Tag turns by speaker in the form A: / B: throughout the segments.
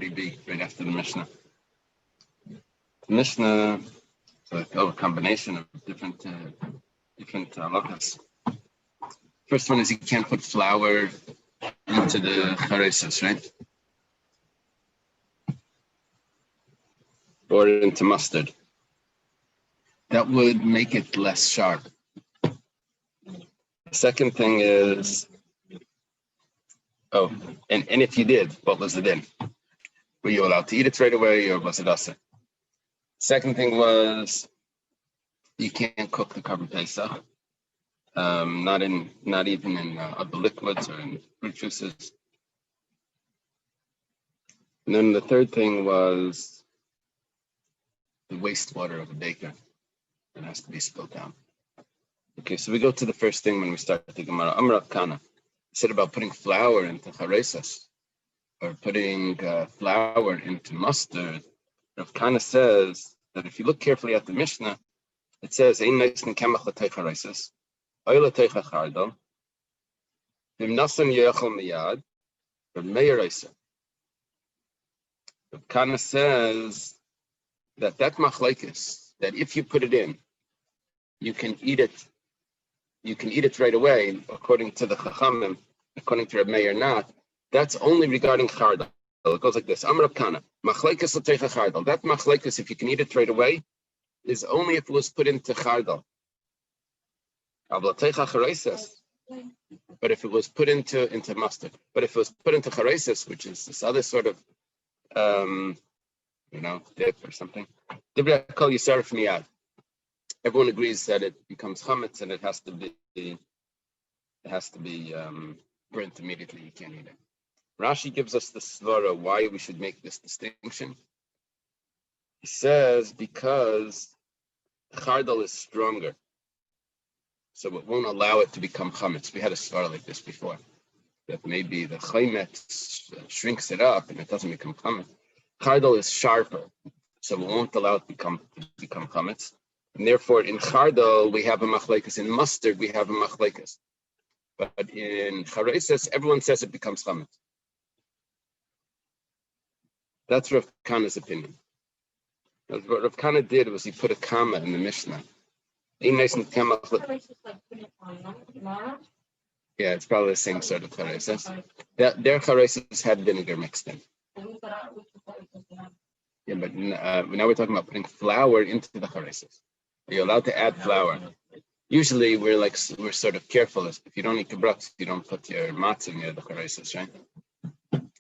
A: 40b, right after the Mishnah. The Mishnah is a combination of different halachas. First one is you can't put flour into the charesis, right? Or into mustard. That would make it less sharp. The second thing is, and if you did, what was the din? Were you allowed to eat it right away, or was it asa? Second thing was, you can't cook the carbon pesach, not even in other liquids or in fruit juices. And then the third thing was the wastewater of a baker. It has to be spilled down. Okay, so we go to the first thing when we start the Gemara. Amar Rav Kana said about putting flour into charesas or putting flour into mustard. Rav Kana says that if you look carefully at the Mishnah, it says Ein Neisen Kemach L'Tei Charesas, Oy L'Tei Chardal, V'im Nasan Yechol Miyad, V'Meir Eisa. Rav Kana says that machlekes, that if you put it in, you can eat it. You can eat it right away, according to the Chachamim, according to Reb Meir not. That's only regarding chardal. It goes like this: Amar Rav Kana, machlekes l'teicha chardal. That machlekes, if you can eat it right away, is only if it was put into chardal. L'teicha chareses. But if it was put into mustard, but if it was put into chareses, which is this other sort of dip or something, everyone agrees that it becomes chametz and it has to be burnt immediately. You can't eat it. Rashi gives us the svara why we should make this distinction. He says because chardal is stronger, so it won't allow it to become chametz. We had a svara like this before, that maybe the chametz shrinks it up and it doesn't become chametz. Chardal is sharper, so it won't allow it to become chametz. And therefore, in chardal, we have a machlekes. In mustard, we have a machlekes. But in chareses, everyone says it becomes chametz. That's Rav Kana's opinion. What Rav Kana did was he put a comma in the Mishnah. Yeah, it's probably the same sort of chareses. Their chareses had vinegar mixed in. Yeah, but now we're talking about putting flour into the chareses. You're allowed to add flour. Usually, we're sort of careful. If you don't eat kabrats, you don't put your matzah near the chareses, right?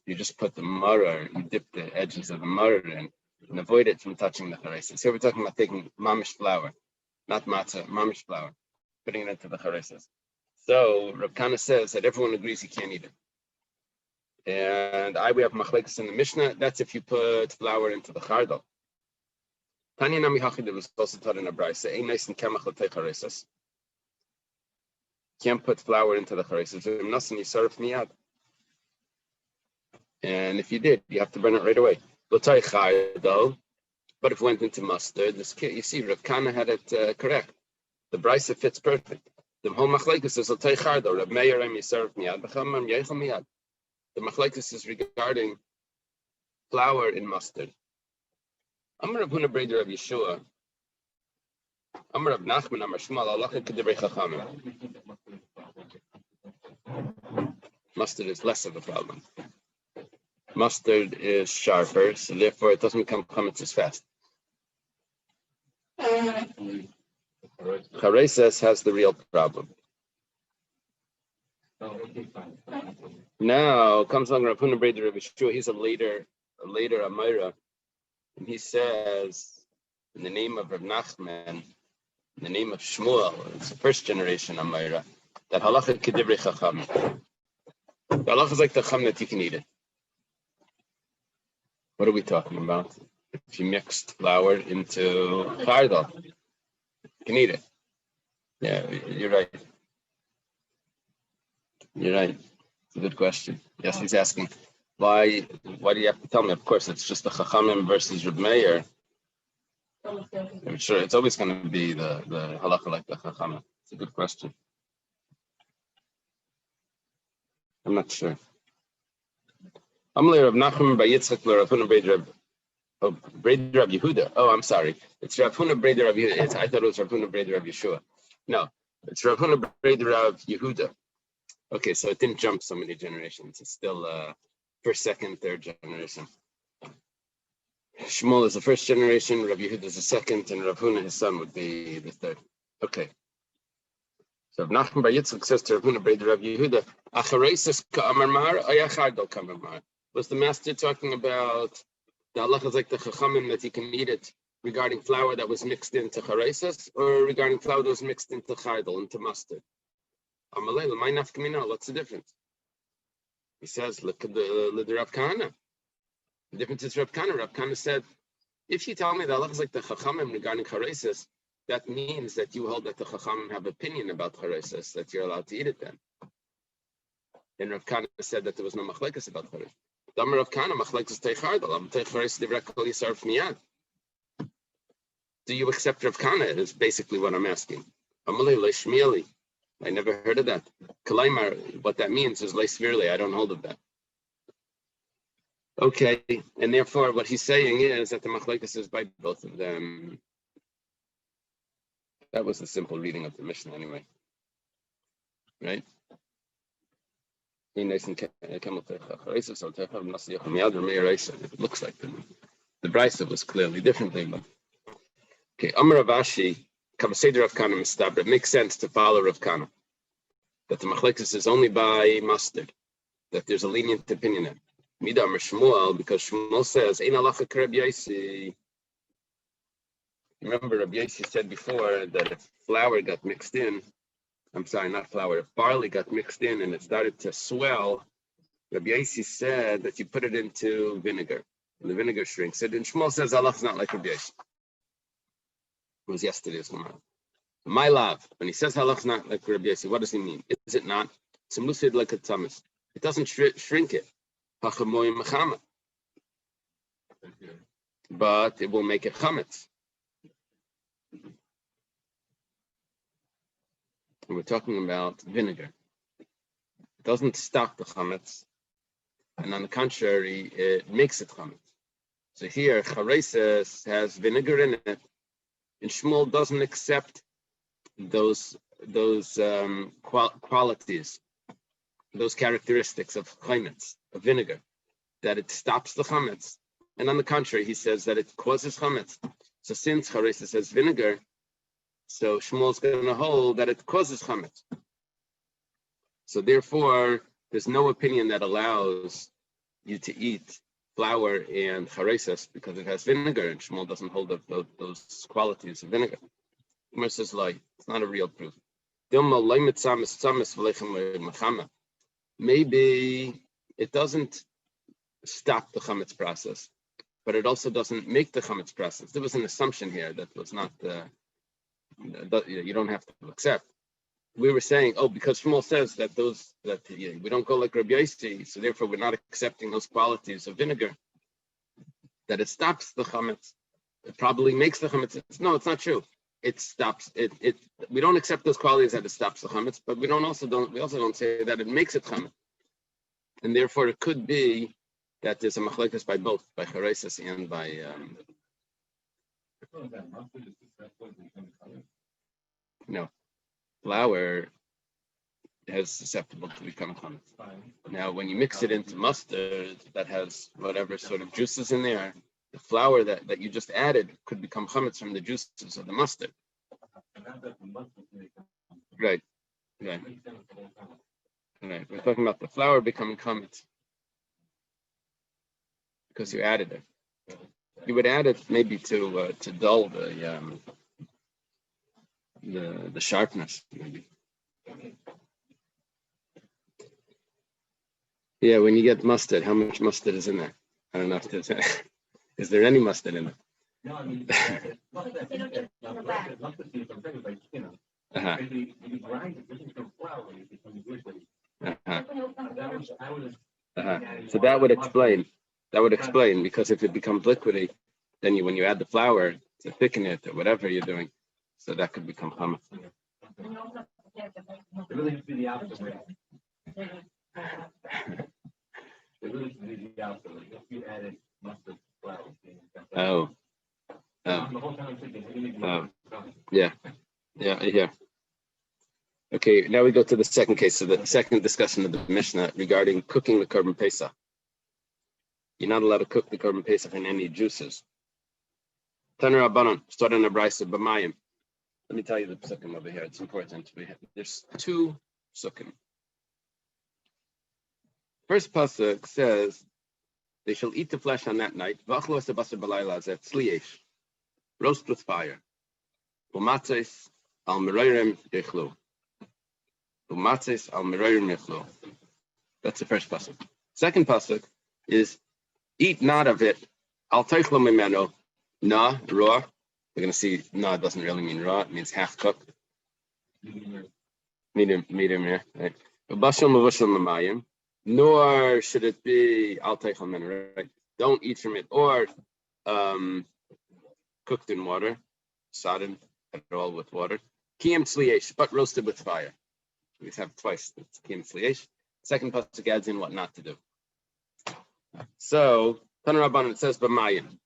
A: You just put the maror, you dip the edges of the maror in and avoid it from touching the chareses. Here we're talking about taking mamish flour, not matzah, mamish flour, putting it into the chareses. So Rav Kana says that everyone agrees you can't eat it. And we have machlekes in the Mishnah. That's if you put flour into the chardal. Tanya Nami Hachid was also taught in a brayse. Ein nice and kemach l'tei chareses. Can't put flour into the chareses. V'im nasan yisaref miyad. And if you did, you have to burn it right away. L'tei chardal. But if it went into mustard, you see, Rav Kana had it correct. The brayse fits perfect. The whole machlekes is l'tei chardal. Reb Meir yisaref miyad. B'chamam yeichel miyad. The machlekes is regarding flour in mustard. Amar Rav Huna Breder of Yeshua. Amar Rav Nachman Amar Shmuel Halacha K'divrei Chachamim. Mustard is less of a problem. Mustard is sharper, so therefore it doesn't become chametz as fast. Chareses has the real problem. Now comes along Rav Huna Breder of Yeshua. He's a later Amira. And he says, in the name of Rav Nachman, in the name of Shmuel, it's the first generation Amira, that halacha k'divrei chachamim. The halacha is like the chum that you can eat it. What are we talking about? If you mixed flour into chardal, you can eat it. Yeah, you're right. You're right. It's a good question. Yes, he's asking. Why do you have to tell me? Of course, it's just the Chachamim versus Reb Meir. I'm sure it's always going to be the halacha like the Chachamim. It's a good question. I'm not sure. Amalei Rav Nachum by Yitzchak Rav Huna Breder Rav Yehuda. Oh, I'm sorry. It's Rav Huna Breder Rav Yehuda. I thought it was Rav Huna Breder Rav Yeshua. No, it's Rav Huna Breder Rav Yehuda. Okay, so it didn't jump so many generations. It's still first, second, third generation. Shmuel is the first generation, Rav Yehuda is the second, and Rav Huna, his son, would be the third. Okay. So Rav Nachman Bar Yitzchak says to Rav Huna Breder Rav Yehuda, Achareisis ka'amar mar, ayachardol ka'amar mar. Was the master talking about the halachas like the chachamim that you can eat it regarding flour that was mixed into chareisis, or regarding flour that was mixed into chardol, into mustard? Amalei l'may nafkamina. What's the difference? He says, look at the Rav Kahana. The difference is Rav Kahana. Rav Kahana said, if you tell me the halachas like the chachamim regarding chareisis, that means that you hold that the chachamim have opinion about chareisis, that you're allowed to eat it then. And Rav Kahana said that there was no machlekes about chareisis. Damar Rav Kahana machlekes teichardal. Am teichareisis divrei kol yisarf miyad. Do you accept Rav Kahana? Is basically what I'm asking. Amalei leishmieli. I never heard of that. Kalaimar, what that means is leisvirli. I don't hold of that. Okay, and therefore what he's saying is that the machlekes is by both of them. That was the simple reading of the Mishnah anyway. Right? It looks like the Brisa was clearly differently. But okay, Amar Rav Ashi, Kavaseder Rav Kahana Mistabra. It makes sense to follow Rav Kahana, that the machlekes is only by mustard, that there's a lenient opinion in. Mida Amar Shmuel, because Shmuel says, Ein halacha k'Rab Yosi. Remember, Rabbi Yosi said before that if flour got mixed in, I'm sorry, not flour, if barley got mixed in and it started to swell, Rabbi Yosi said that you put it into vinegar, and the vinegar shrinks it. And Shmuel says, Allah's not like Rabbi Yosi. It was yesterday's Gemara. My love, when he says halach's not like Rabbi Yosi, what does he mean? Is it not? It's a musid like a tamas. It doesn't shrink it. But it will make it chametz. And we're talking about vinegar. It doesn't stop the chametz, and on the contrary, it makes it chametz. So here, chareises has vinegar in it, and Shmuel doesn't accept those qualities, those characteristics of chametz, of vinegar, that it stops the chametz. And on the contrary, he says that it causes chametz. So since chareises has vinegar, so Shmuel's going to hold that it causes chametz. So therefore, there's no opinion that allows you to eat flour and chareises because it has vinegar, and Shmuel doesn't hold of those qualities of vinegar. Umar says, like, it's not a real proof. Maybe it doesn't stop the chametz process, but it also doesn't make the chametz process. There was an assumption here that was not, you don't have to accept. We were saying, because Shmuel says that we don't go like Rabbi Yosi, so therefore we're not accepting those qualities of vinegar, that it stops the chametz. It probably makes the chametz. No, it's not true. It stops it. We don't accept those qualities that it stops the chametz, but we also don't say that it makes it chametz. And therefore, it could be that there's a machlekes by both, by chareises and by. No, flour is susceptible to become chametz. Now, when you mix it into mustard that has whatever sort of juices in there, the flour that you just added could become chametz from the juices of the mustard. Right. We're talking about the flour becoming chametz because you added it. You would add it maybe to dull the sharpness, maybe. Yeah, when you get mustard, how much mustard is in there? I don't know if there's is there any mustard in it? No, I mean, So that would explain. Because if it becomes liquidy, then when you add the flour to thicken it or whatever you're doing, so that could become chametz. It really used to be the opposite way. Oh, oh, yeah, yeah. Okay, now we go to the second case. So the second discussion of the Mishnah regarding cooking the Korban Pesach. You're not allowed to cook the Korban Pesach in any juices. Taner Rabbanon, starting a brisa b'mayim. Let me tell you the psukim over here. It's important. There's two psukim. First pasuk says they shall eat the flesh on that night. V'achlu es basar b'layla zeh tzliesh, roast with fire. Umatzes al meroyim yechlu. Umatzes al meroyim yechlu. That's the first pasuk. Second pasuk is eat not of it. Al teichlu mimeno. Na, raw. We're going to see, no, it doesn't really mean raw. It means half cooked. Medium, yeah. Right. Nor should it be al teichel, right? Don't eat from it, or cooked in water, sodden at all with water. Kiyam tzliesh, but roasted with fire. We have twice. It's kiyam tzliesh. Second pasuk adds in what not to do. So, Taner Rabbanan, it says b'mayim.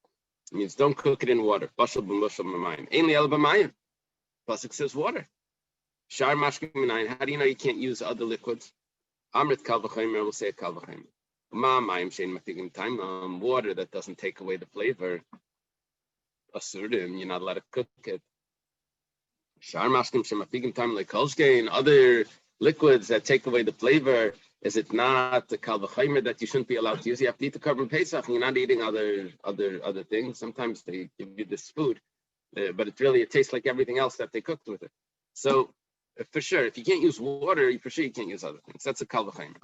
A: It means don't cook it in water. Bashal b'mushal b'mayim. Ainli el b'mayim. Pasuk says water. Shar mashkim minayin. How do you know you can't use other liquids? Amrit kal v'chayim will say kal v'chayim. Ma mayim shein matigim time. Water that doesn't take away the flavor. Asurim, you're not allowed to cook it. Shar mashkim shein matigim time like kolshkein. Other liquids that take away the flavor. Is it not the kal v'chayim that you shouldn't be allowed to use? You have to eat the Korban Pesach, and you're not eating other things. Sometimes they give you this food, but it tastes like everything else that they cooked with it. So for sure, if you can't use water, for sure you can't use other things. That's a kal v'chayim.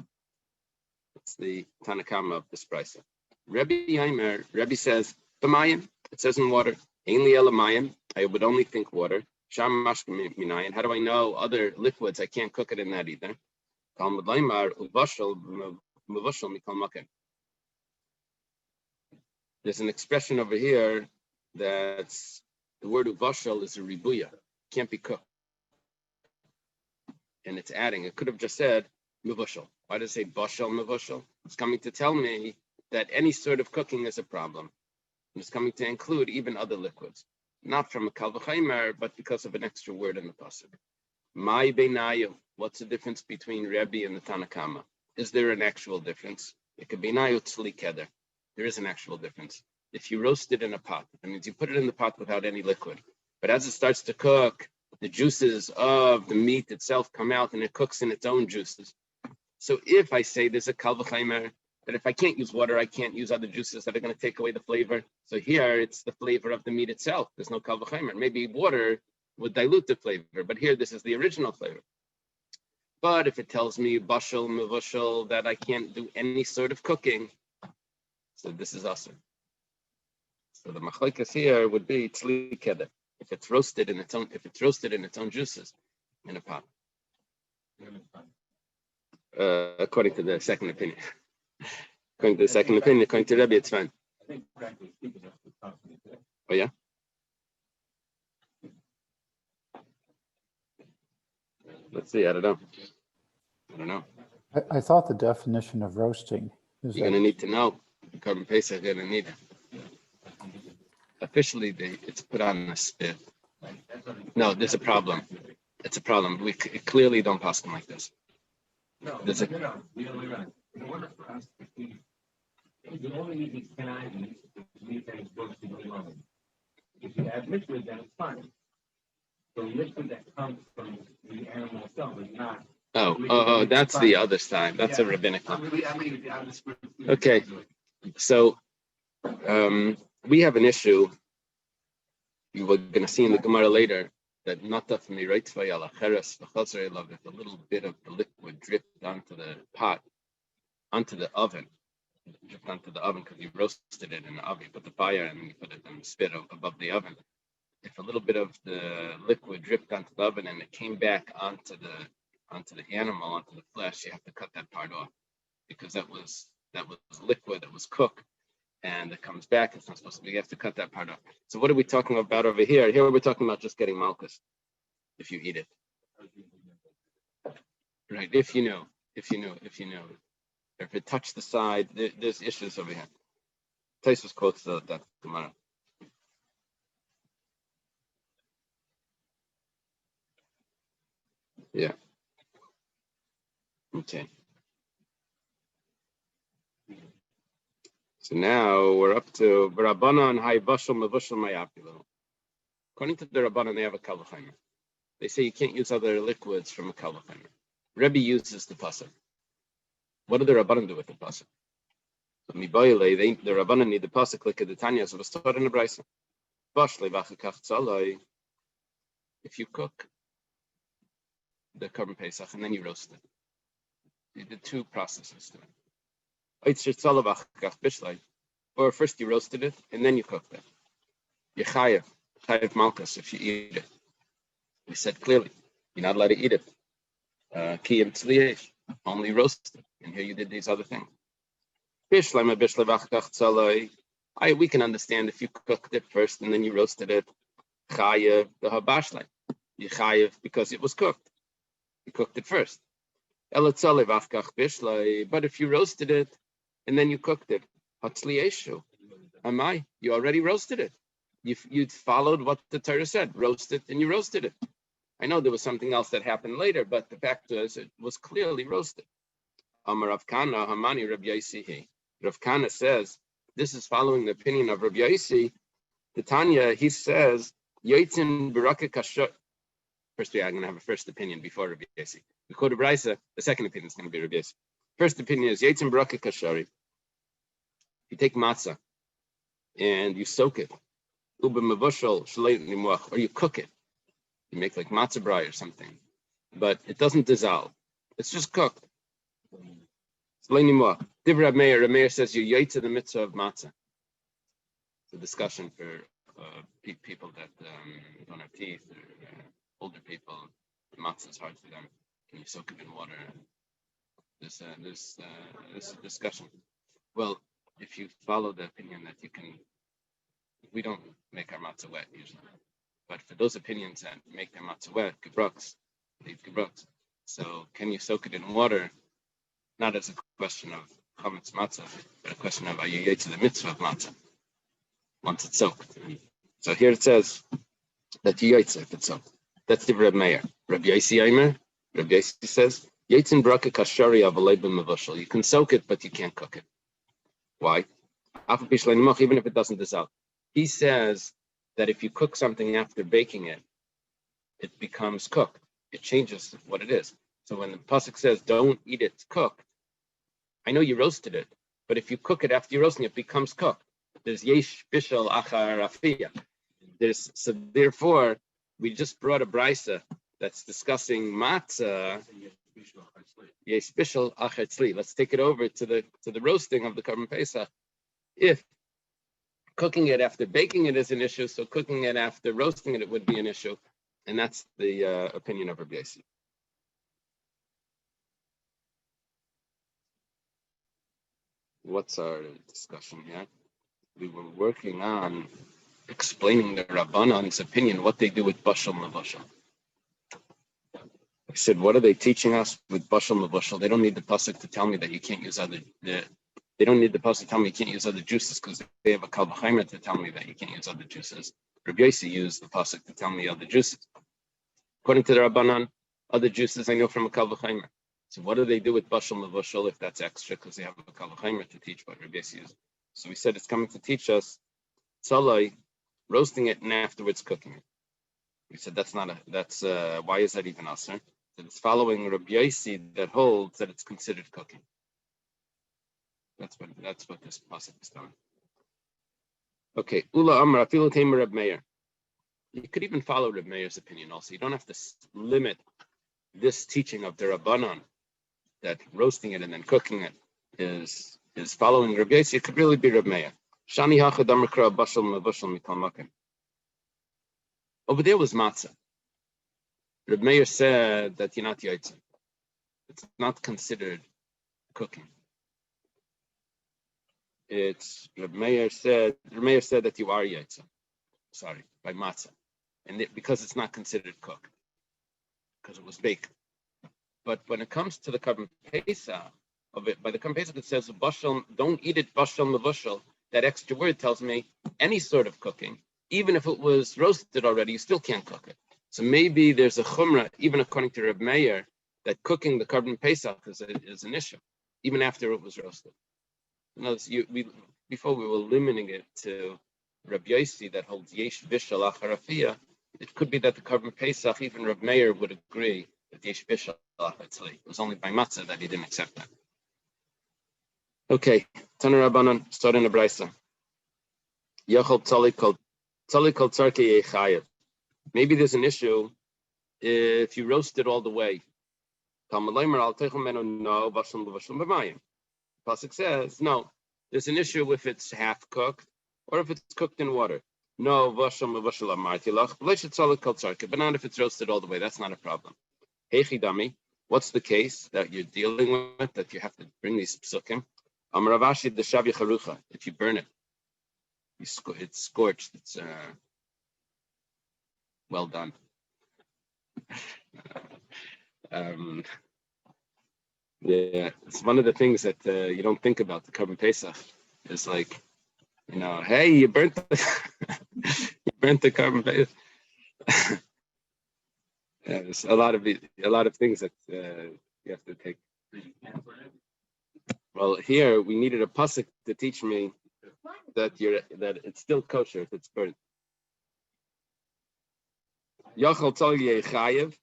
A: That's the Tanakama of this brisa. Rebbe says b'mayim. It says in water. Ainli elamayim. I would only think water. Sham mashkim minayin. How do I know other liquids? I can't cook it in that either. There's an expression over here that's the word uvashal is a ribuya, can't be cooked. And it's adding, it could have just said mevushal. Why does it say bashal mevushal? It's coming to tell me that any sort of cooking is a problem. And it's coming to include even other liquids. Not from a kal v'chaymer, but because of an extra word in the pasuk. My beinayu. What's the difference between Rebbe and the Tanakama? Is there an actual difference? It could be nayu tzli keder. There is an actual difference. If you roast it in a pot, that means you put it in the pot without any liquid. But as it starts to cook, the juices of the meat itself come out and it cooks in its own juices. So if I say there's a kal v'chaymer, that if I can't use water, I can't use other juices that are going to take away the flavor. So here it's the flavor of the meat itself. There's no kal v'chaymer. Maybe water would dilute the flavor, but here this is the original flavor. But if it tells me bashal mevushal that I can't do any sort of cooking, so this is awesome. So the machlokes here would be tzli keder. If it's roasted in its own juices in a pot. According to the second opinion. According to Rebbe, it's fine. Oh yeah? Let's see, I don't know.
B: I thought the definition of roasting is
A: you're going to need to know. Korban Pesach, you're going to need it. Officially, it's put on a spit. No, there's a problem. It's a problem. We clearly don't pass them like this. There's a...
C: The other way around. In order for us to eat, the only reason can I eat meat that is roasted alone. If you add liquid, then it's fine. The liquid that comes from the animal itself is not.
A: Oh, that's the other side. That's a rabbinical. Okay, so we have an issue. You were going to see in the Gemara later that not that from the right if a little bit of the liquid dripped onto the pot, onto the oven, because you roasted it in the oven, you put the fire and you put it in the spit above the oven. If a little bit of the liquid dripped onto the oven and it came back onto the animal, onto the flesh, you have to cut that part off because that was liquid that was cooked and it comes back. It's not supposed to be. You have to cut that part off. So what are we talking about over here? Here we're talking about just getting malchus if you eat it. Right? If you know. If it touched the side, there's issues over here. Taisus quotes that Gemara. Yeah. Okay. So now we're up to Rabbanan Hai Bashal Mavushal Mayapilo. According to the Rabbanan, they have a Kalvachimer. They say you can't use other liquids from a Kalvachimer. Rebbe uses the pasuk. What do the Rabbanan do with the pasuk? So the Rabbanan need the pasuk like the Tanya, so it was taught in the Brisa. If you cook the Korban Pesach and then you roast it, you did two processes to it. Or first you roasted it and then you cooked it. You're chayav malchus if you eat it. We said clearly, you're not allowed to eat it. Kiyim tzliyesh, only roasted. And here you did these other things. We can understand if you cooked it first and then you roasted it. Chayav the habashlai. You chayav because it was cooked. You cooked it first. But if you roasted it and then you cooked it, you already roasted it. You followed what the Torah said, roast it, and you roasted it. I know there was something else that happened later, but the fact is it was clearly roasted. Rav Kana says, this is following the opinion of Rabbi Yaisi. The Tanya, he says, First, I'm going to have a first opinion before Rabbi Yaisi. We quote a Brisa, the second opinion is going to be Rabbi Yaisi. First opinion is Yitzin Baraka Kashari. You take matzah and you soak it, or you cook it. You make like matzah brai or something, but it doesn't dissolve. It's just cooked. Divra Meir says you yaitz in the mitzvah of matzah. It's a discussion for people that don't have teeth or older people. Matzah is hard for them. Can you soak it in water? This is a discussion. Well, if you follow the opinion that you can, we don't make our matzah wet usually. But for those opinions that make their matzah wet, gebruks, leave gebruks. So can you soak it in water? Not as a question of chametz matzah, but a question of are you yet to the mitzvah of matzah once it's soaked. So here it says that you yet if it's soaked. That's the Reb Meir. Rabbi Yaisi Aimer. Rabbi Yaisi says Yitzin braka kashari avalei b'mavashal. You can soak it, but you can't cook it. Why? Even if it doesn't dissolve. He says that if you cook something after baking it, it becomes cooked. It changes what it is. So when the pasuk says don't eat it cooked, I know you roasted it, but if you cook it after you're roasting it, it becomes cooked. There's yesh bishal achar afiyah. So therefore, we just brought a brisa that's discussing matzah. Yesh bishal achar tzli. Let's take it over to the roasting of the Korban Pesach. If cooking it after baking it is an issue, so cooking it after roasting it would be an issue, and that's the opinion of Rabbi Yaisi. What's our discussion here? We were working on explaining the Rabbanan's opinion, what they do with Bashal Mavashal. I said, what are they teaching us with Bashal Mavashal? They don't need the pasuk to tell me that you can't use they don't need the pasuk to tell me you can't use other juices because they have a Kal V'chaimer to tell me that you can't use other juices. Rabbi Yaisi used the pasuk to tell me other juices. According to the Rabbanan, other juices I know from a Kal V'chaimer. So what do they do with Bashal Mavashal if that's extra because they have a Kal V'chaimer to teach what Rabbi Yaisi used? So we said it's coming to teach us tzalai, roasting it and afterwards cooking it. We said why is that even us? That it's following Rabbi Yaisi that holds that it's considered cooking. That's what this pasuk is telling. Okay, Ula Amar Afilu Tamer Reb Meir. You could even follow Reb Meir's opinion also. You don't have to limit this teaching of the Rabbanan that roasting it and then cooking it is following Reb Yaisi. It could really be Reb Meir. Shani Hachad Amar Kra Bashal Mavashal Mikal Makim. Over there was matzah. Reb Meir said that you're not yaitza. It's not considered cooking. It's Reb Meir said that you are yaitza. Sorry, by matzah, and because it's not considered cooked, because it was baked. But when it comes to the Korban Pesach, of it. By the Korban Pesach, it says, bashal, don't eat it bashal mevushal. That extra word tells me any sort of cooking, even if it was roasted already, you still can't cook it. So maybe there's a chumrah, even according to Reb Meir, that cooking the Korban Pesach is an issue, even after it was roasted. Before we were limiting it to Reb Yossi that holds yesh bishal acharafia, it could be that the Korban Pesach, even Reb Meir would agree that yesh bishal achatzli. It was only by matzah that he didn't accept that. Okay, Taner Rabbanan, starting the Brisa. Yachol tzali kol tzarki yechayev. Maybe there's an issue if you roast it all the way. Pasuk says, no, there's an issue if it's half cooked or if it's cooked in water. No, but not if it's roasted all the way. That's not a problem. Heichidami, what's the case that you're dealing with that you have to bring these psukim? Amravashi the shavi charucha. If you burn it, it's scorched. It's well done. Yeah, it's one of the things that you don't think about the Korban Pesach. It's like, hey, you burnt the Korban Pesach. Yeah, there's a lot of things that you have to take. Well, here we needed a pasuk to teach me that it's still kosher if it's burnt. Yachol tzal yechayev.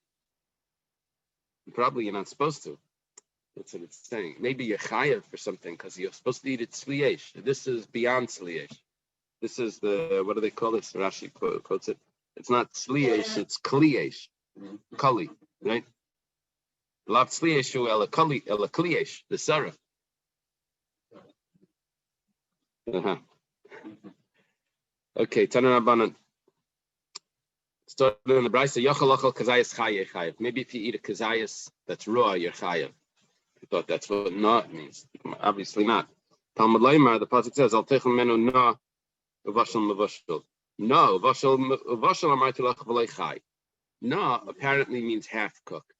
A: Probably you're not supposed to. That's what it's saying. Maybe you're chayev for something because you're supposed to eat it sliesh. This is beyond sliesh. This is what do they call this? Rashi quotes it. It's not sliesh, it's kliesh. Kali, right? Lav slieshu ela kliesh, the sarah. Okay, Taner Rabbanan. Started in the Brisa, Yochel Kazayas Chayev. Maybe if you eat a Kazayas that's raw, you're Chayev. I thought that's what not means. Obviously not. Talmud Leimar, the pasuk says, Al Techem Menu Na Uvashal Mevushal. No, Uvashal Amartilach V'lei Chai. Na apparently means half cooked,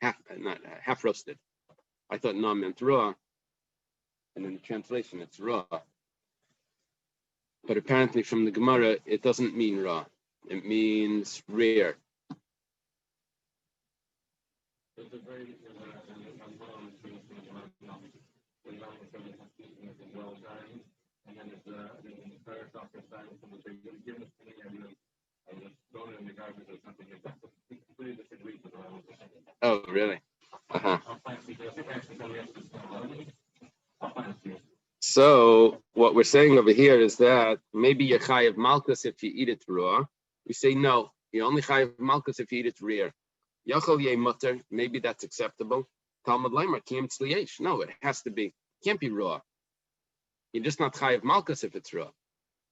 A: half roasted. I thought Na meant raw, and in the translation it's raw. But apparently from the Gemara, it doesn't mean raw. It means rare. Oh, really? So what we're saying over here is that maybe you're chayav malchus if you eat it raw. We say no, you only chayav malchus if you eat it rare. Yachol ye mutter, maybe that's acceptable. Talmud Leimer kim tzliesh. No, it has to be. Can't be raw. You're just not chayav malchus if it's raw.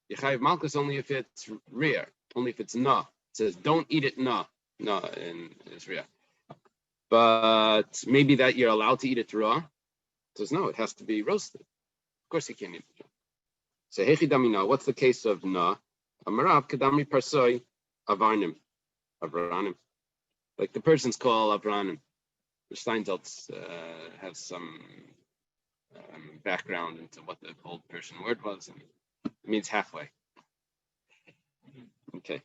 A: You chayav malchus only if it's rare, only if it's na. It says don't eat it na in Israel. But maybe that you're allowed to eat it raw. It says no, it has to be roasted. Of course you can't eat it. So hechidamina, what's the case of na? Amarav kadami parsoi avranim. Like the person's called avranim. The Steinsaltz has some background into what the old Persian word was, and it means halfway. Okay.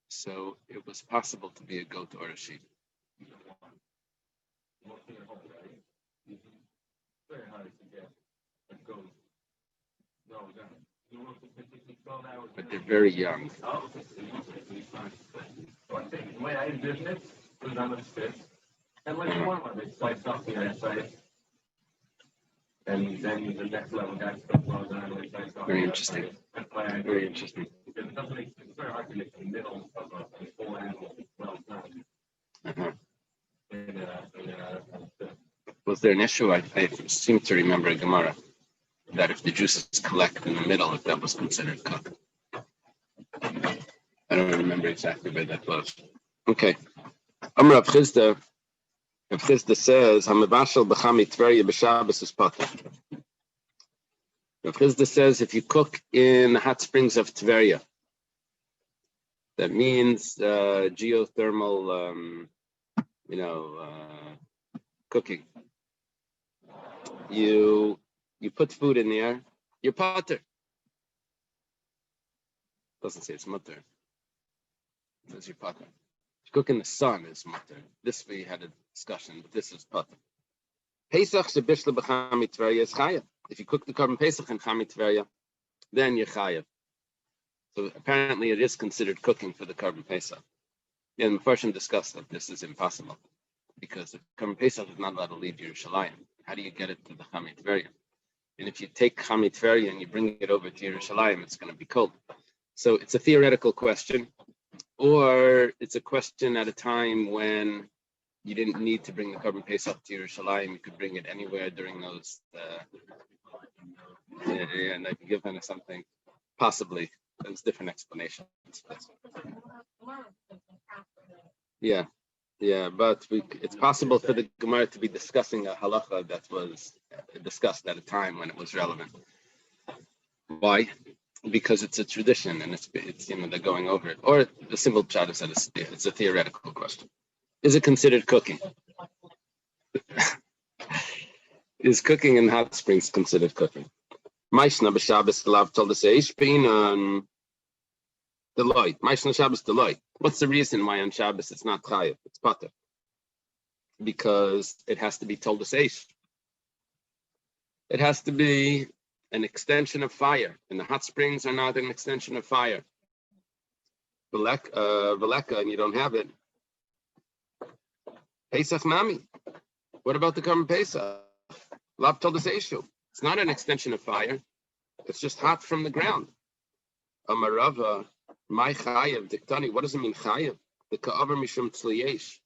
A: So it was possible to be a goat or a sheep. But they're very young.
C: The way I envision it was on the spit, and like one of it sliced off the outside, and then the next level guys put blows on it, sliced off.
A: Very interesting. Very interesting.
C: Because it doesn't make it's very hard to make the middle of a full animal well done.
A: Was there an issue? I seem to remember a Gemara that if the juices collect in the middle, if that was considered cooked. I don't remember exactly where that was. Okay. Amr Rav Chisda says, "Hamivashel b'chami Tveria b'Shabbos is patur." Rav Chisda says, if you cook in the hot springs of Tveria, That means geothermal, cooking. You put food in the air, you're potter. Doesn't say it's mutter. It says you're potter. You cook in the sun is mutter. This we had a discussion, but this is potter. Pesach shebishla b'chami tveria is chayav. If you cook the carbon Pesach in chami tveria, then you're chayav. So apparently it is considered cooking for the carbon Pesach. And the Mepharshim discussed that this is impossible because the carbon Pesach is not allowed to leave Yerushalayim. How do you get it to the chami tveria? And if you take chami tveria and you bring it over to Yerushalayim, it's going to be cold. So it's a theoretical question, or it's a question at a time when you didn't need to bring the carbon Pesach to Yerushalayim. You could bring it anywhere during those, and I could give them something, possibly. There's different explanations. Yeah, but it's possible for the Gemara to be discussing a halacha that was discussed at a time when it was relevant. Why? Because it's a tradition and it's they're going over it. Or the simple chat is that it's a theoretical question. Is it considered cooking? Is cooking in hot springs considered cooking? Maishna b'Shabbos lav told us Deloy. Maishna Shabbos Deloy. What's the reason why on Shabbos it's not chayav? It's pater. Because it has to be told us Eish. It has to be an extension of fire, and the hot springs are not an extension of fire. Veleka, and you don't have it. Pesach Nami. What about the Karban Pesach? Lav told us Eshu. It's not an extension of fire. It's just hot from the ground. Amarava, my chayav diktani. What does it mean chayav? The ka'avar mishum tzliyesh.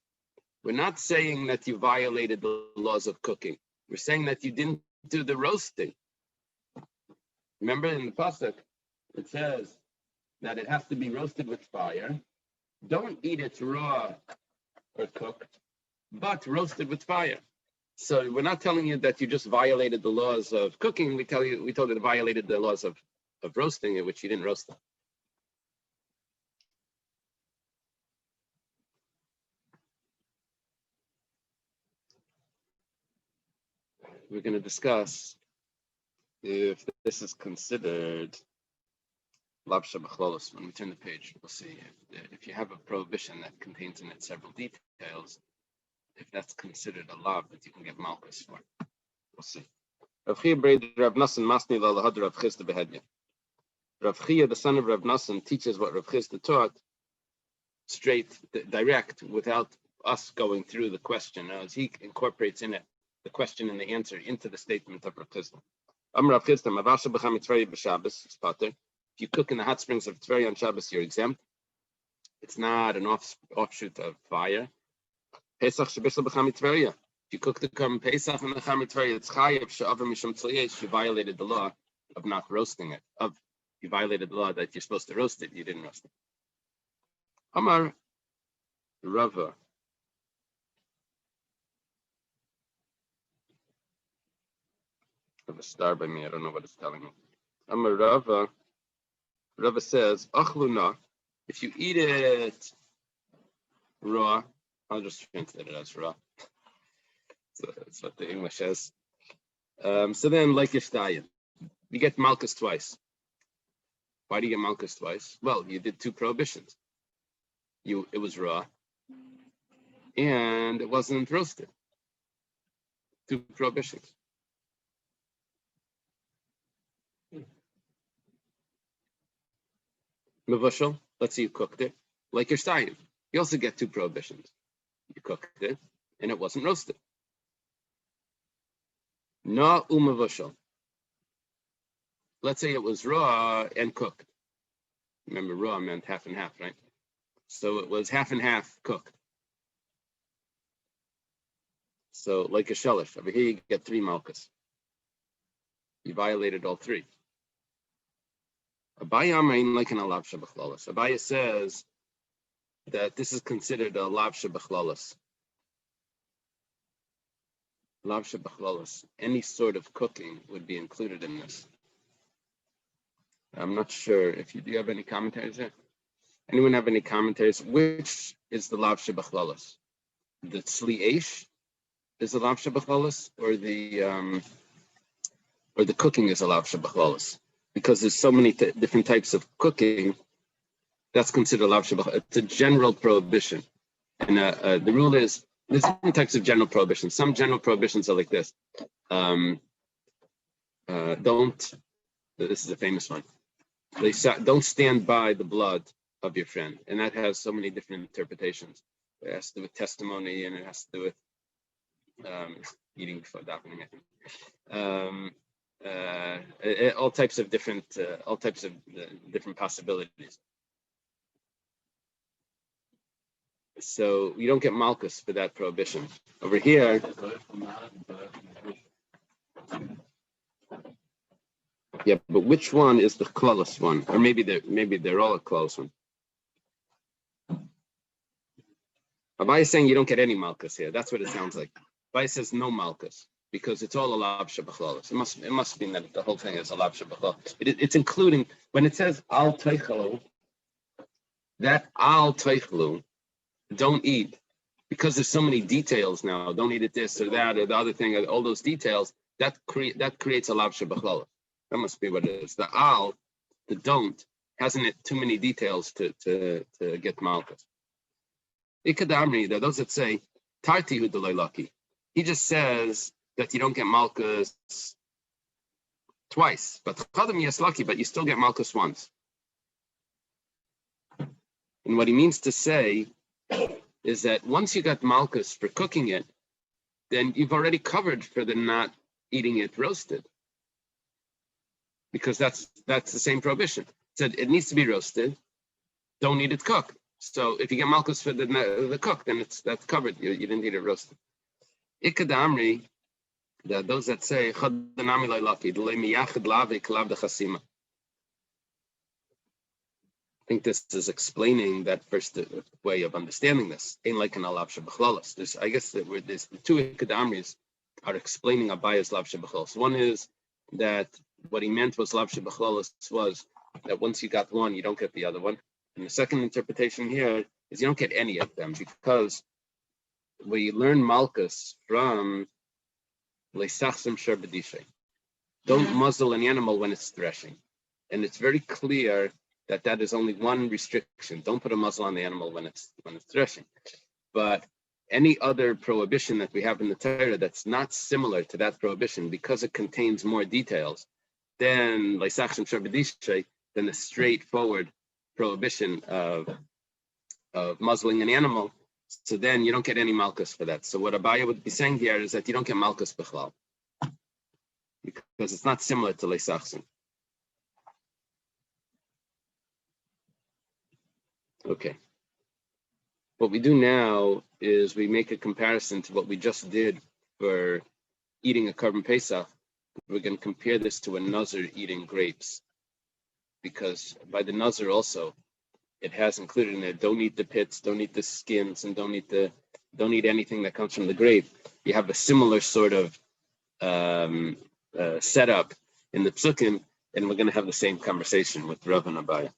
A: We're not saying that you violated the laws of cooking. We're saying that you didn't do the roasting. Remember in the pasuk, it says that it has to be roasted with fire. Don't eat it raw or cooked, but roasted with fire. So we're not telling you that you just violated the laws of cooking. We told you it violated the laws of roasting it, which you didn't roast it. We're going to discuss if this is considered labsha b'chlolos. When we turn the page, we'll see if you have a prohibition that contains in it several details, if that's considered a lav that you can get malchus for. We'll see. Rav Chia, the son of Rav Nassan, teaches what Rav Chisda taught straight, direct, without us going through the question, as he incorporates in it the question and the answer into the statement of Rav Chisda. If you cook in the hot springs of Tveria on Shabbos, you're exempt. It's not an offshoot of fire. Pesach shebishla b'chami Tveria. If you cook the Karban Pesach and the chami Tveria, it's chayav she'avar mishum tzliyesh. You violated the law of not roasting it. You violated the law that you're supposed to roast it. You didn't roast it. Amar Rava. I have a star by me. I don't know what it's telling me. Amar Rava. Rava says, Achluna, if you eat it raw, I'll just translate it as raw. So that's what the English says. So then, like Yishtayim, you get malchus twice. Why do you get malchus twice? Well, you did two prohibitions. It was raw, and it wasn't roasted. Two prohibitions. Mevushal, let's say you cooked it, like your stayim. You also get two prohibitions. You cooked it, and it wasn't roasted. Na umevushal. Let's say it was raw and cooked. Remember, raw meant half and half, right? So it was half and half cooked. So like a shelish, over here you get three malchus. You violated all three. Abaya like an alav shebachlolos. Abaya says that this is considered a lav shebachlolos. Lav shebachlolos. Any sort of cooking would be included in this. I'm not sure if do you have any commentaries there? Anyone have any commentaries? Which is the lav shebachlalas? The tzli eish is the lav shebachlalas, or the cooking is a lav shebachlalas? Because there's so many different types of cooking, that's considered lav shebachlalas. It's a general prohibition, and the rule is there's different types of general prohibitions. Some general prohibitions are like this: don't. This is a famous one. Don't stand by the blood of your friend, and that has so many different interpretations. It has to do with testimony, and it has to do with eating before davening, I think. All types of different possibilities. So you don't get malchus for that prohibition. Over here, yeah, but which one is the closest one? Or maybe they're all a close one. Abai is saying you don't get any malchus here. That's what it sounds like. Abai says no malchus because it's all a lav shebachlalas. It must mean that the whole thing is a lav shebachlalas. It's including when it says al teichelu. That al teichelu, don't eat, because there's so many details now. Don't eat it this or that or the other thing. All those details that creates a lav shebachlalas. That must be what it is. The al, the don't, hasn't it too many details to get malchus. Ikadamri, there are those that say, Tartihu Deloilaki. He just says that you don't get malchus twice. But Chadam yes lucky, but you still get malchus once. And what he means to say is that once you got malchus for cooking it, then you've already covered for the not eating it roasted. Because that's the same prohibition. It said it needs to be roasted, don't eat it cooked. So if you get malchus for the cook, then that's covered. You didn't eat it roasted. Ikadamri, those that say Chadanami Lailaki, miyachid lave kalav de chasima. I think this is explaining that first way of understanding this. Ain't like an alav shebachlalas. I guess that there's the two ikadamris are explaining Abaya's lav shebachlalas. One is that what he meant was lav shebachlalas was that once you got one, you don't get the other one. And the second interpretation here is you don't get any of them because we learn malchus from leisachsim sherbedishay. Don't muzzle an animal when it's threshing, and it's very clear that is only one restriction. Don't put a muzzle on the animal when it's threshing. But any other prohibition that we have in the Torah that's not similar to that prohibition, because it contains more details, then leisachsim sherbedishay, then the straightforward prohibition of muzzling an animal, so then you don't get any malchus for that. So what Abaya would be saying here is that you don't get malchus b'chlal because it's not similar to leisachsim. Okay. What we do now is we make a comparison to what we just did for eating a Korban Pesach. We're going to compare this to a Nazir eating grapes, because by the Nazir also, it has included in there, don't eat the pits, don't eat the skins, and don't eat anything that comes from the grape. You have a similar sort of setup in the Psukim, and we're going to have the same conversation with Rav and Abaya.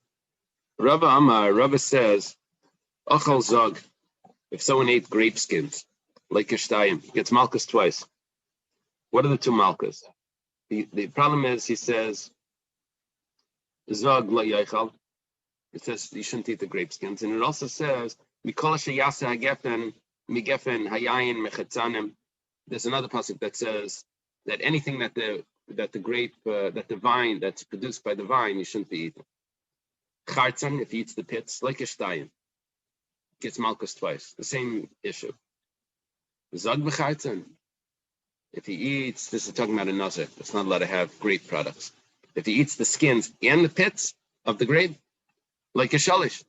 A: Rava says, Ochal Zog, if someone ate grape skins, like Kishtayim, he gets malchus twice. What are the two malchus? The problem is, he says, Zog la yaichal. It says you shouldn't eat the grape skins, and it also says Mikol sheyasa hagefen migefen hayayin mechetzanim. There's another pasuk that says that anything that the grape that the vine that's produced by the vine you shouldn't be eating. Chartzan, if he eats the pits, like Ishtayim, gets malchus twice. The same issue. Zog b'chartzan, if he eats, this is talking about a nazir. It's not allowed to have grape products. If he eats the skins and the pits of the grape, like a shalish,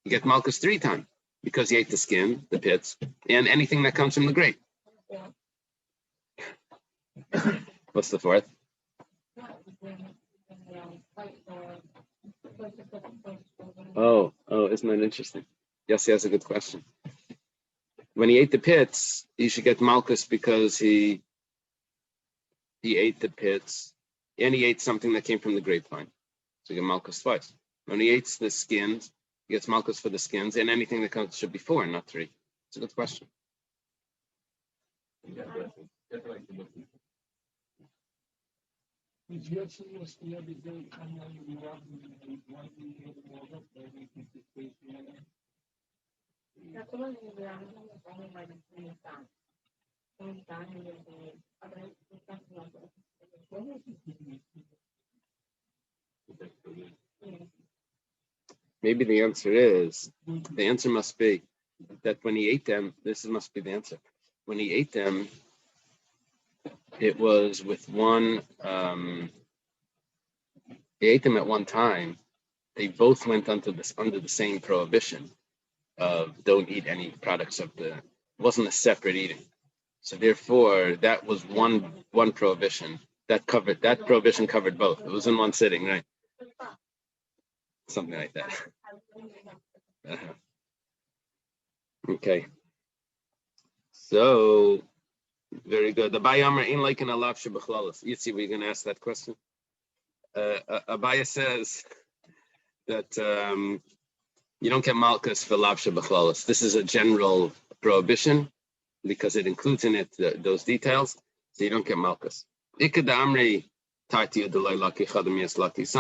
A: you get malchus 3 times because he ate the skin, the pits, and anything that comes from the grape. What's the fourth? Oh, isn't that interesting? Yes, he has a good question. When he ate the pits, he should get malchus because he ate the pits and he ate something that came from the grapevine. So you get malchus twice. When he eats the skins He gets malchus for the skins, and anything that comes should be 4, not 3. It's a good question. Maybe the answer must be that when he ate them, must be the answer. When he ate them, it was with one, he ate them at one time. They both went under the same prohibition of don't eat any products of it wasn't a separate eating. So therefore, that was one prohibition that prohibition covered both. It was in one sitting, right? Something like that. Okay. So very good. The Bayamar ain't like an alav shebachlalas. You see, we're going to ask that question. Abaya says that you don't get malchus for lav shebachlalas. This is a general prohibition because it includes in it those details. So you don't get malchus. Ikad amri. Some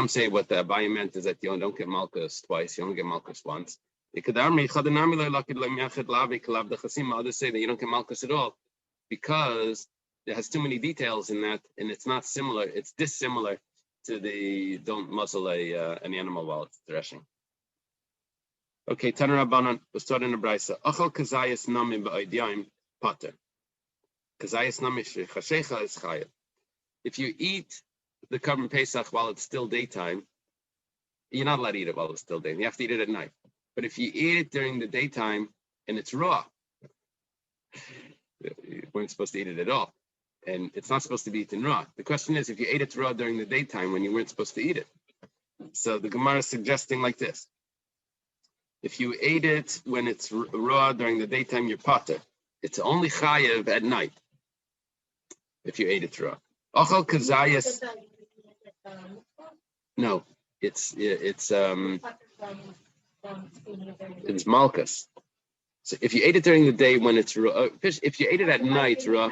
A: say what the Abaya meant is that you don't get malchus twice, you only get malchus once. Others say that you don't get malchus at all because it has too many details in that, and it's not similar, it's dissimilar to the don't muzzle an animal while it's threshing. Okay, Taner Rabbanan was taught in the Brisa. Achal kazayas nami ba'idyaim pater. Kazayas nami shechashecha is chayav. If you eat the Korban Pesach while it's still daytime, you're not allowed to eat it while it's still daytime. You have to eat it at night. But if you eat it during the daytime and it's raw, you weren't supposed to eat it at all. And it's not supposed to be eaten raw. The question is, if you ate it raw during the daytime when you weren't supposed to eat it. So the Gemara is suggesting like this. If you ate it when it's raw during the daytime, you're pater. It's only chayav at night if you ate it raw. Achal kazayas. No, it's malchus. So if you ate it during the day when it's raw, if you ate it at night raw,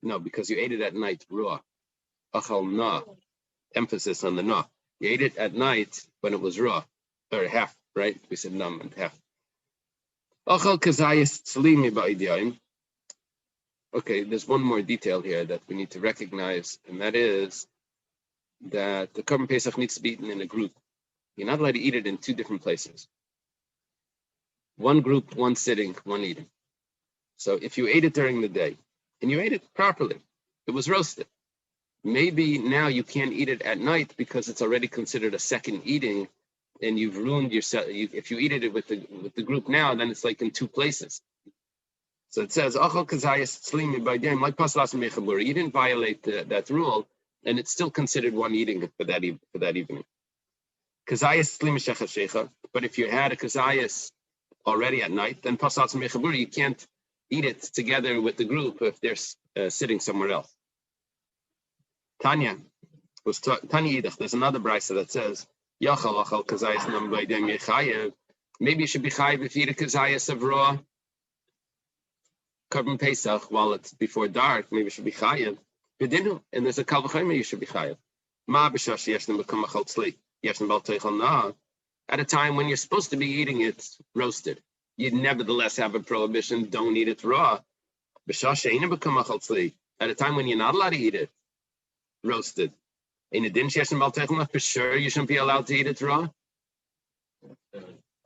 A: no, because you ate it at night raw. Achal na, emphasis on the na. You ate it at night when it was raw, or half, right? We said nam and half. Achal kazayas tzlimi ba'idyaim. Okay, there's one more detail here that we need to recognize, and that is that the Korban Pesach needs to be eaten in a group. You're not allowed to eat it in 2 different places. One group, one sitting, one eating. So if you ate it during the day, and you ate it properly, it was roasted. Maybe now you can't eat it at night because it's already considered a second eating, and you've ruined yourself. If you eat it with the group now, then it's like in 2 places. So it says, like you didn't violate that rule, and it's still considered one eating for that evening. But if you had a kazayas already at night, then you can't eat it together with the group if they're sitting somewhere else. Tanya Idach, there's another brisa that says, maybe you should be chayiv if you eat a kazayas of raw Korban Pesach while it's before dark. Maybe you should be chayiv. And there's a kal v'chomer you should be chayiv. At a time when you're supposed to be eating it roasted, you nevertheless have a prohibition, don't eat it raw. At a time when you're not allowed to eat it roasted, for sure you shouldn't be allowed to eat it raw.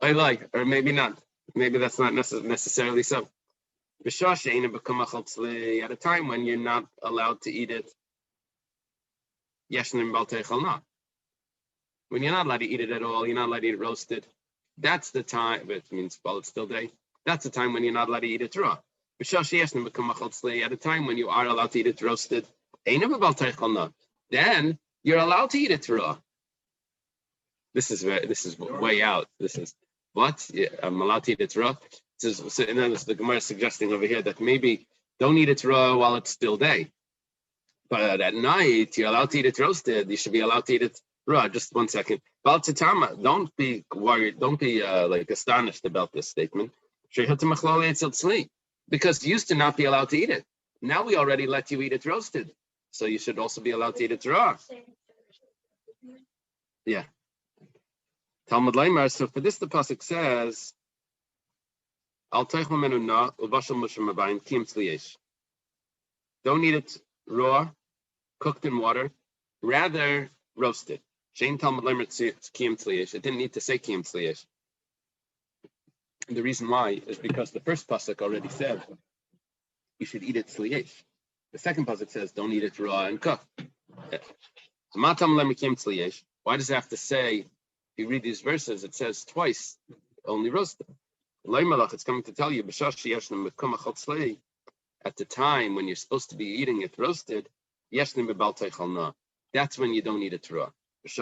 A: Or maybe not. Maybe that's not necessarily so. At a time when you're not allowed to eat it, when you're not allowed to eat it at all, you're not allowed to eat it roasted. That's the time, which means while it's still day. That's the time when you're not allowed to eat it raw. At a time when you are allowed to eat it roasted, then you're allowed to eat it raw. This is way out. This is what? Yeah, I'm allowed to eat it raw. So and then the Gemara is suggesting over here that maybe don't eat it raw while it's still day. But at night, you're allowed to eat it roasted. You should be allowed to eat it raw. Just 1 second. Baltitama, don't be worried, don't be like astonished about this statement. Because you used to not be allowed to eat it. Now we already let you eat it roasted. So you should also be allowed to eat it raw. Yeah. Talmud Leimar, so for this the pasuk says, don't eat it raw, cooked in water, rather roasted. It didn't need to say kiyam tzliyesh. And the reason why is because the first pasuk already said you should eat it tzliyesh. The second pasuk says don't eat it raw and cooked. Why does it have to say, if you read these verses, it says twice, only roasted? It's coming to tell you, at the time when you're supposed to be eating it roasted, that's when you don't eat it raw. If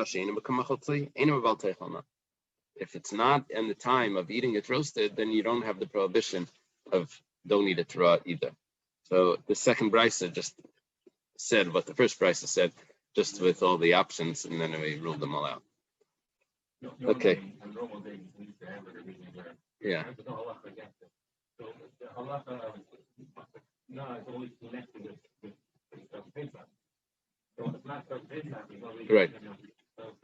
A: it's not in the time of eating it roasted, then you don't have the prohibition of don't eat it raw either. So the second brisa just said what the first brisa said, just with all the options, and then we ruled them all out. Okay. Yeah. Right.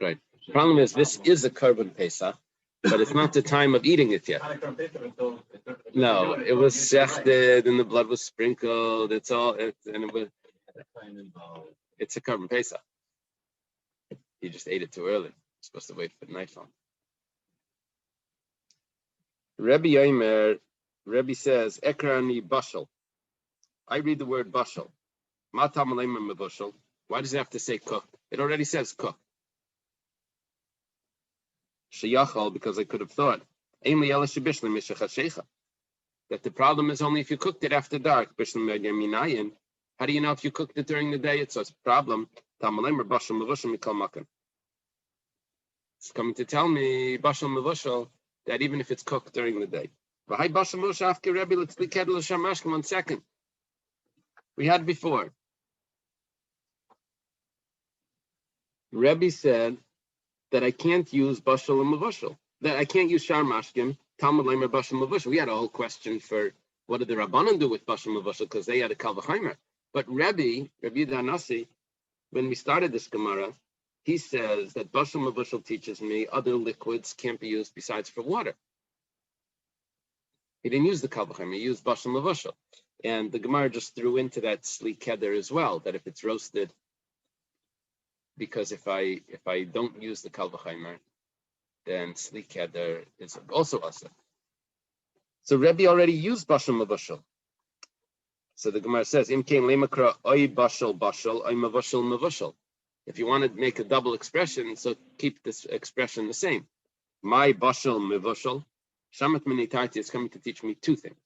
A: Right. The problem is this is a carbon Pesach, but it's not the time of eating it yet. No, it was shechted and the blood was sprinkled. It's all, it's a carbon Pesach. You just ate it too early. You're supposed to wait for the nightfall. Rebbe says, Ekrani bashal. I read the word bashal. Matam aleiman mebushal. Why does it have to say cooked? It already says cooked. Sheyachal, because I could have thought, that the problem is only if you cooked it after dark. How do you know if you cooked it during the day? It's a problem. It's coming to tell me, bashal mevushal, that even if it's cooked during the day. 1 second. We had before. Rebbe said that I can't use bashal and mevushal, that I can't use shar mashkim, Talmud Leimer bashal mevushal. We had a whole question for what did the Rabbanan do with bashal mevushal, because they had a kal v'chaimer. But Rebbe Danasi, when we started this Gemara, he says that bashal mevushal teaches me other liquids can't be used besides for water. He didn't use the kal v'chaimer, he used bashal mevushal. And the Gemara just threw into that sleek keder as well, that if it's roasted, because if I don't use the kal v'chaimer, then sleek keder is also asa. So Rebbe already used bashal mevushal. So the Gemara says, Im kein lemakra oy bashal bashal oy mevushal mevushal. If you want to make a double expression, so keep this expression the same. My bashal mevushal, shamat minitarti is coming to teach me two things.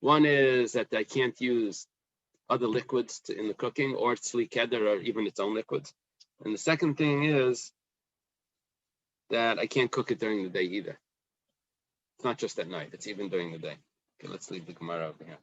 A: One is that I can't use other liquids in the cooking, or sleek keder, or even its own liquids. And the second thing is that I can't cook it during the day either. It's not just at night, it's even during the day. Okay, let's leave the Gemara over here.